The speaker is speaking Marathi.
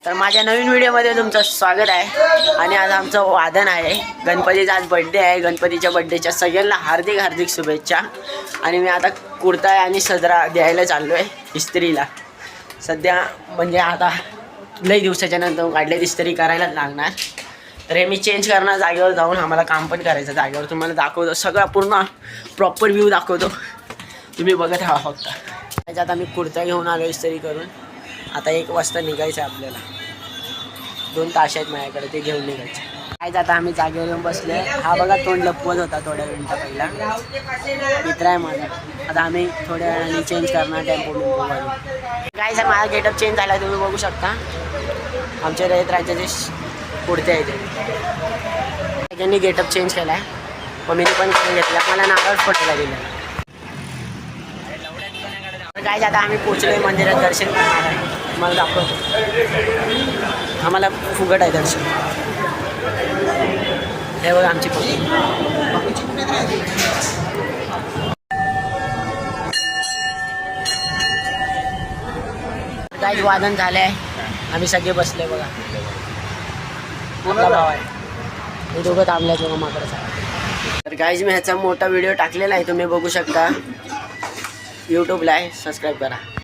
तर माझ्या नवीन व्हिडिओमध्ये तुमचं स्वागत आहे. आणि आज आमचं वादन आहे. गणपतीचा आज बड्डे आहे. गणपतीच्या बड्डेच्या सगळ्यांना हार्दिक हार्दिक शुभेच्छा. आणि मी आता कुर्ता आणि सदरा द्यायला चाललो आहे इस्त्रीला. सध्या म्हणजे आता लई दिवसाच्या नंतर काढले इस्त्री करायलाच लागणार. तर हे मी चेंज करणार जागेवर जाऊन. आम्हाला काम पण करायचं जागेवर. तुम्हाला दाखवतो सगळा पूर्ण प्रॉपर व्ह्यू दाखवतो. तुम्ही बघत राहा फक्त. त्याच्यात आता मी कुर्ता घेऊन आलो इस्त्री करून. आता 1 वाजता निघायचं आहे आपल्याला. 2 तास आहेत माझ्याकडे, ते घेऊन निघायचं. काय आता आम्ही जागेवर येऊन बसले. हा बघा तोंड लपवत होता थोड्या मिनटं पहिला. मित्र आहे माझा. आता आम्ही थोड्या वेळाने चेंज करणार टेम्पो. काय सर माझा गेटअप चेंज झाला तुम्ही बघू शकता. आमच्या रयत राज्याचे कुर्ते आहेत. त्यांनी गेटअप चेंज केला आहे. मम्मीने पण करून घेतला. मला नारळ फोडायला दिलं. काय आता आम्ही पोचलोय मंदिरात. दर्शन करणार आहे. मला दाखवतो. आम्हाला फुकट आहे दर्शन. हे बघा आमची काय वादन झालं आहे. आम्ही सगळे बसले बघा. आपला भाव आहे. हे दोघं थांबल्या दोघं माकडचा. तर गाईज मी ह्याचा मोठा व्हिडिओ टाकलेला आहे. तुम्ही बघू शकता. यूट्यूबला आहे. सबस्क्राईब करा.